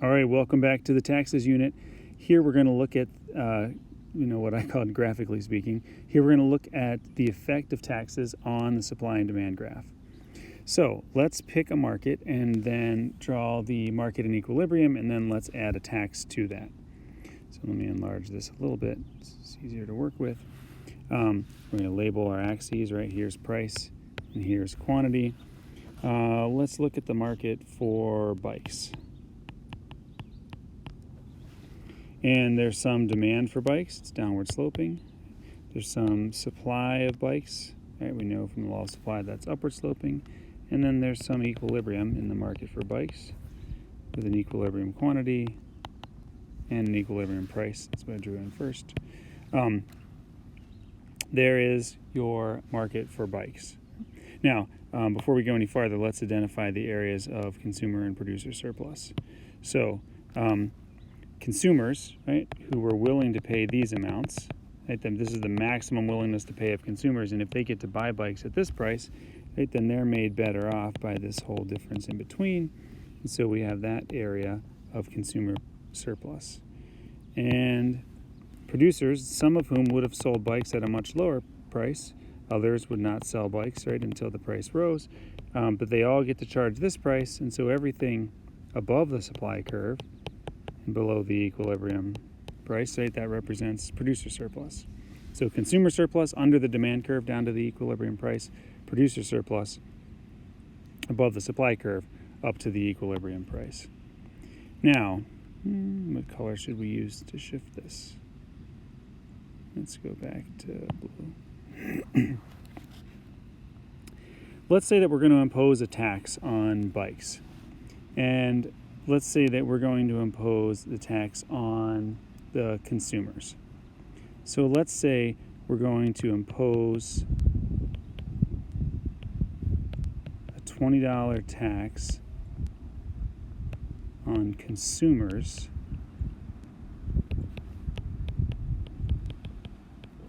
All right, welcome back to the taxes unit. Here we're going to look at, what I call it graphically speaking. Here we're going to look at the effect of taxes on the supply and demand graph. So let's pick a market and then draw the market in equilibrium, and then let's add a tax to that. So let me enlarge this a little bit. It's easier to work with. We're going to label our axes, right? Here's price and here's quantity. Let's look at the market for bikes. And there's some demand for bikes. It's downward sloping. There's some supply of bikes. Right? We know from the law of supply that's upward sloping. And then there's some equilibrium in the market for bikes with an equilibrium quantity and an equilibrium price. That's what I drew in first. There is your market for bikes. Now, before we go any farther, let's identify the areas of consumer and producer surplus. So, consumers, right, who were willing to pay these amounts, right, then this is the maximum willingness to pay of consumers, and if they get to buy bikes at this price, right, then they're made better off by this whole difference in between, and so we have that area of consumer surplus. And producers, some of whom would have sold bikes at a much lower price, others would not sell bikes, right, until the price rose, but they all get to charge this price, and so everything above the supply curve below the equilibrium price, right, that represents producer surplus. So consumer surplus under the demand curve down to the equilibrium price, producer surplus above the supply curve up to the equilibrium price. Now, what color should we use to shift this? Let's go back to blue. Let's say that we're going to impose a tax on bikes. And let's say that we're going to impose the tax on the consumers. So let's say we're going to impose a $20 tax on consumers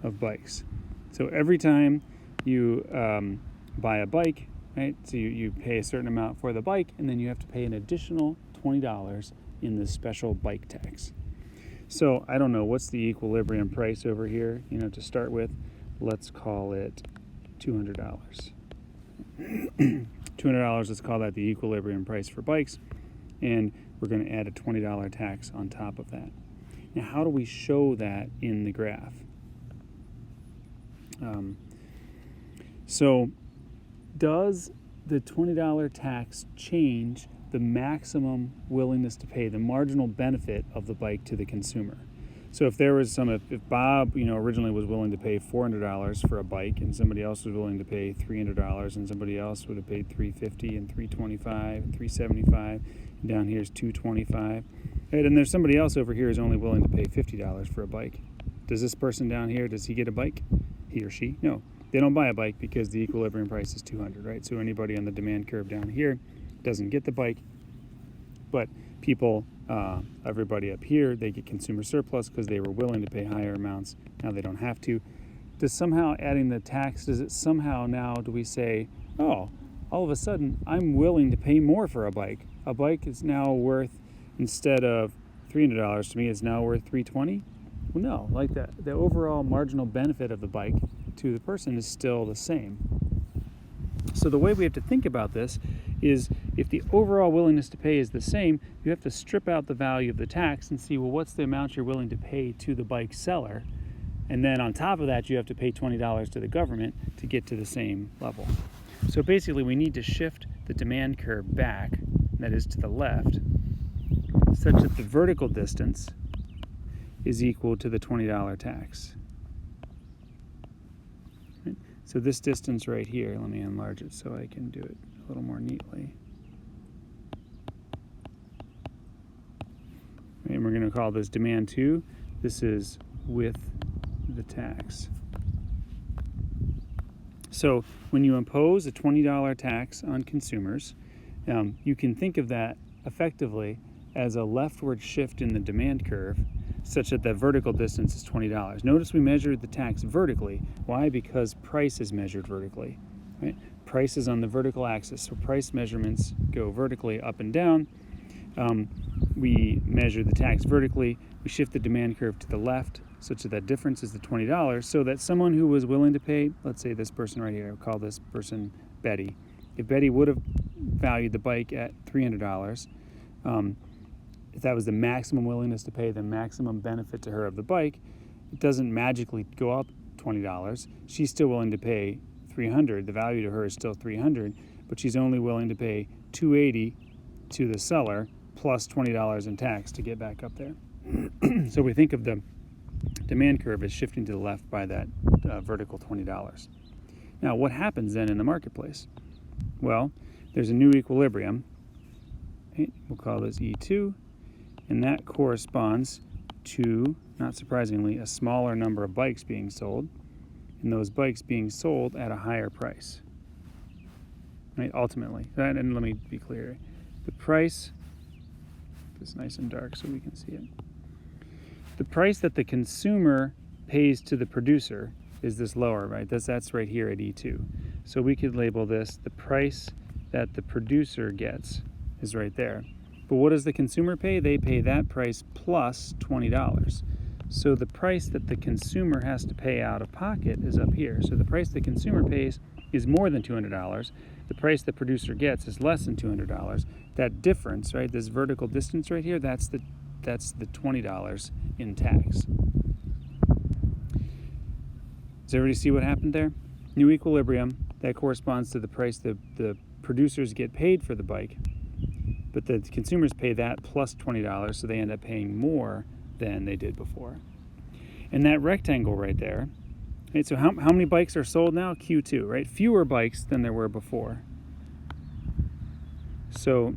of bikes. So every time you buy a bike, right, so you pay a certain amount for the bike, and then you have to pay an additional $20 in this special bike tax. So I don't know, what's the equilibrium price over here? To start with, let's call it $200. $200, let's call that the equilibrium price for bikes, and we're going to add a $20 tax on top of that. Now, how do we show that in the graph? So does the $20 tax change the maximum willingness to pay, the marginal benefit of the bike to the consumer? So if there was if Bob, originally was willing to pay $400 for a bike, and somebody else was willing to pay $300, and somebody else would have paid $350 and $325 and $375, and down here's $225, right? And there's somebody else over here who's only willing to pay $50 for a bike. Does this person down here, does he get a bike? He or she? No. They don't buy a bike because the equilibrium price is $200, right? So anybody on the demand curve down here doesn't get the bike, but people, everybody up here, they get consumer surplus because they were willing to pay higher amounts. Now they don't have to. Does somehow adding the tax, does it somehow now, do we say, oh, all of a sudden I'm willing to pay more for a bike? A bike is now worth, instead of $300 to me, it's now worth $320? Well, no, like that. The overall marginal benefit of the bike to the person is still the same. So the way we have to think about this is, if the overall willingness to pay is the same, you have to strip out the value of the tax and see, well, what's the amount you're willing to pay to the bike seller? And then on top of that, you have to pay $20 to the government to get to the same level. So basically, we need to shift the demand curve back, that is to the left, such that the vertical distance is equal to the $20 tax. Right? So this distance right here, let me enlarge it so I can do it a little more neatly. Right, and we're going to call this demand 2. This is with the tax. So when you impose a $20 tax on consumers, you can think of that effectively as a leftward shift in the demand curve, such that the vertical distance is $20. Notice we measured the tax vertically. Why? Because price is measured vertically. Right? Price is on the vertical axis, so price measurements go vertically up and down. we measure the tax vertically. We shift the demand curve to the left such that difference is the $20, so that someone who was willing to pay, let's say this person right here, I'll call this person Betty. If Betty would have valued the bike at $300, if that was the maximum willingness to pay, the maximum benefit to her of the bike, it doesn't magically go up $20. She's still willing to pay $300. The value to her is still $300, but she's only willing to pay $280 to the seller plus $20 in tax to get back up there. So we think of the demand curve as shifting to the left by that vertical $20. Now, what happens then in the marketplace? Well, there's a new equilibrium. Okay, we'll call this E2, and that corresponds to, not surprisingly, a smaller number of bikes being sold, and those bikes being sold at a higher price. Right, ultimately. And let me be clear. The price, it's nice and dark so we can see it. The price that the consumer pays to the producer is this lower, right? That's right here at E2. So we could label this the price that the producer gets is right there. But what does the consumer pay? They pay that price plus $20. So the price that the consumer has to pay out of pocket is up here. So the price the consumer pays is more than $200. The price the producer gets is less than $200. That difference, right, this vertical distance right here, that's the $20 in tax. Does everybody see what happened there? New equilibrium, that corresponds to the price the producers get paid for the bike, but the consumers pay that plus $20, so they end up paying more than they did before. And that rectangle right there, right, so how many bikes are sold now? Q2, right? Fewer bikes than there were before. So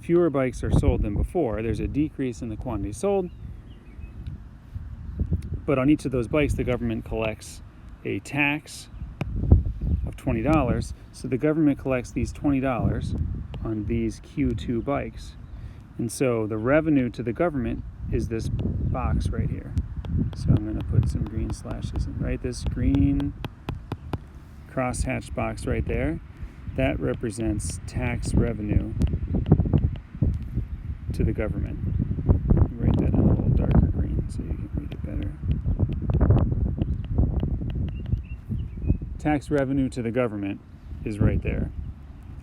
fewer bikes are sold than before. There's a decrease in the quantity sold, but on each of those bikes, the government collects a tax of $20. So the government collects these $20 on these Q2 bikes. And so the revenue to the government is this box right here. So I'm going to put some green slashes in, right? This green cross-hatched box right there, that represents tax revenue to the government. Write that in a little darker green so you can read it better. Tax revenue to the government is right there.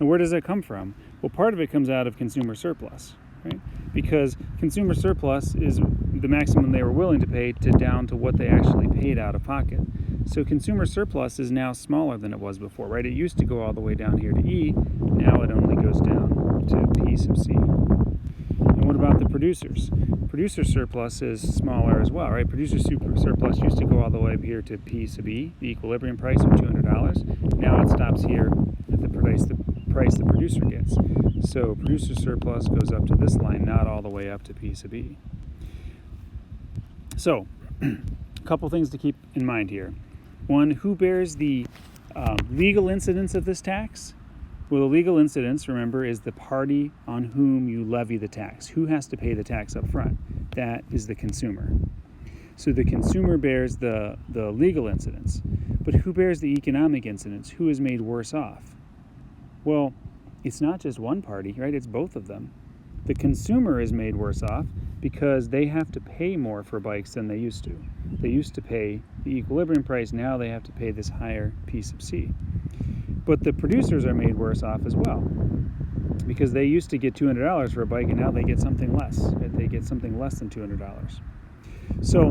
And where does that come from? Well, part of it comes out of consumer surplus, right? Because consumer surplus is the maximum they were willing to pay down to what they actually paid out of pocket. So consumer surplus is now smaller than it was before, right? It used to go all the way down here to E. Now it only goes down to P sub C. And what about the producers? Producer surplus is smaller as well, right? Producer surplus used to go all the way up here to P sub E, the equilibrium price of $200. Now it stops here at the price the producer gets. So producer surplus goes up to this line, not all the way up to P sub E. So, a couple things to keep in mind here. One, who bears the legal incidence of this tax? Well, the legal incidence, remember, is the party on whom you levy the tax. Who has to pay the tax up front? That is the consumer. So the consumer bears the legal incidence. But who bears the economic incidence? Who is made worse off? Well, it's not just one party, right? It's both of them. The consumer is made worse off because they have to pay more for bikes than they used to. They used to pay the equilibrium price, now they have to pay this higher P sub C. But the producers are made worse off as well because they used to get $200 for a bike and now they get something less. Right? They get something less than $200. So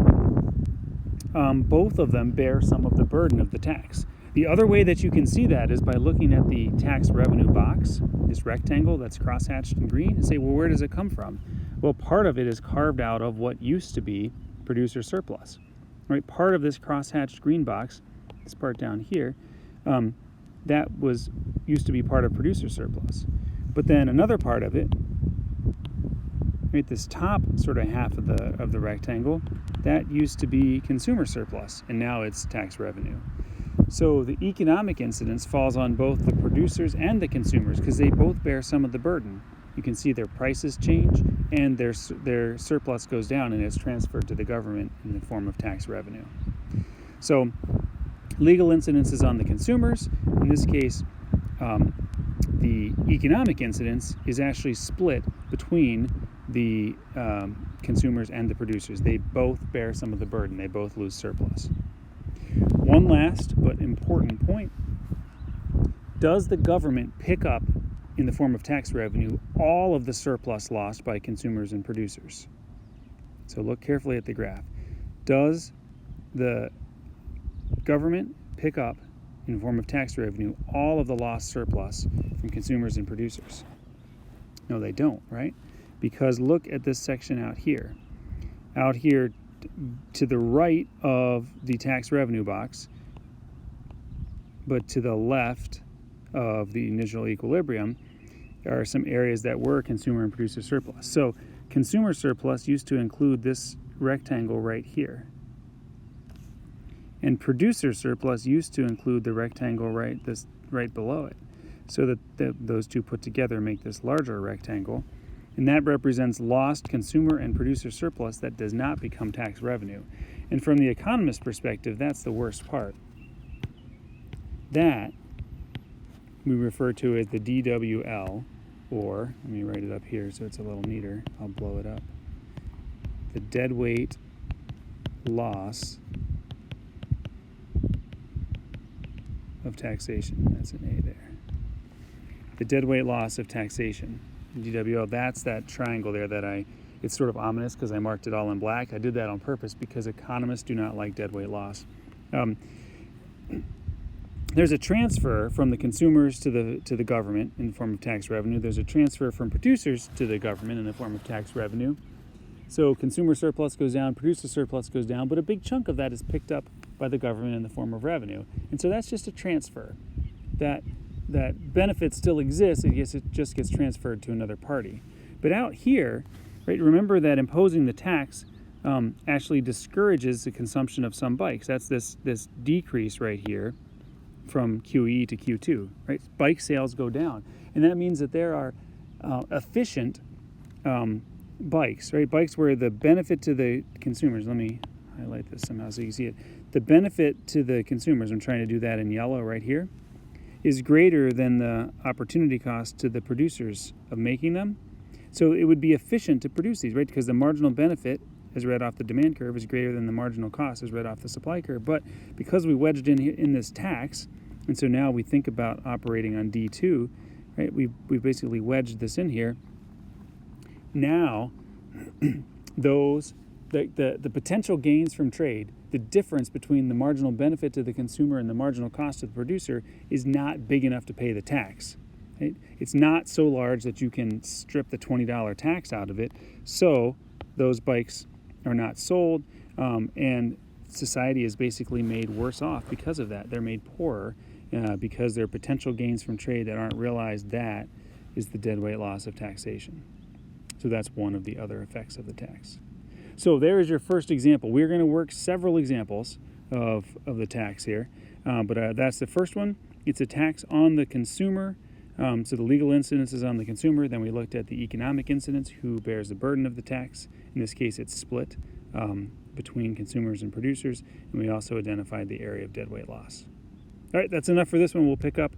both of them bear some of the burden of the tax. The other way that you can see that is by looking at the tax revenue box, this rectangle that's cross-hatched in green, and say, well, where does it come from? Well, part of it is carved out of what used to be producer surplus. Right? Part of this cross-hatched green box, this part down here, that used to be part of producer surplus. But then another part of it, right, this top sort of half of the rectangle, that used to be consumer surplus, and now it's tax revenue. So the economic incidence falls on both the producers and the consumers because they both bear some of the burden. You can see their prices change and their surplus goes down and it's transferred to the government in the form of tax revenue. So legal incidence is on the consumers. In this case, the economic incidence is actually split between the consumers and the producers. They both bear some of the burden. They both lose surplus. One last but important point. Does the government pick up, in the form of tax revenue, all of the surplus lost by consumers and producers? So look carefully at the graph. Does the government pick up, in the form of tax revenue, all of the lost surplus from consumers and producers? No, they don't, right? Because look at this section out here. Out here to the right of the tax revenue box, but to the left of the initial equilibrium, there are some areas that were consumer and producer surplus. So consumer surplus used to include this rectangle right here. And producer surplus used to include the rectangle right below it. So that those two put together make this larger rectangle. And that represents lost consumer and producer surplus that does not become tax revenue. And from the economist's perspective, that's the worst part. That we refer to as the DWL, or, let me write it up here so it's a little neater. I'll blow it up. The deadweight loss of taxation. That's an A there. The deadweight loss of taxation. DWL, that's that triangle there that it's sort of ominous because I marked it all in black. I did that on purpose because economists do not like deadweight loss. There's a transfer from the consumers to the government in the form of tax revenue. There's a transfer from producers to the government in the form of tax revenue. So consumer surplus goes down, producer surplus goes down, but a big chunk of that is picked up by the government in the form of revenue. And so that's just a transfer. That benefit still exists, it just gets transferred to another party. But out here, right, remember that imposing the tax actually discourages the consumption of some bikes. That's this decrease right here from QE to Q2, right? Bike sales go down. And that means that there are efficient bikes, right? Bikes where the benefit to the consumers, let me highlight this somehow so you can see it. The benefit to the consumers, I'm trying to do that in yellow right here, is greater than the opportunity cost to the producers of making them. So it would be efficient to produce these, right? Because the marginal benefit, as read off the demand curve, is greater than the marginal cost, as read off the supply curve. But because we wedged in this tax, and so now we think about operating on D2, right? We've basically wedged this in here. Now, the potential gains from trade, the difference between the marginal benefit to the consumer and the marginal cost to the producer is not big enough to pay the tax. Right? It's not so large that you can strip the $20 tax out of it. So those bikes are not sold, and society is basically made worse off because of that. They're made poorer because there are potential gains from trade that aren't realized. That is the deadweight loss of taxation. So that's one of the other effects of the tax. So there is your first example. We're going to work several examples of the tax here, but that's the first one. It's a tax on the consumer. So the legal incidence is on the consumer. Then we looked at the economic incidence, who bears the burden of the tax. In this case, it's split between consumers and producers. And we also identified the area of deadweight loss. All right, that's enough for this one. We'll pick up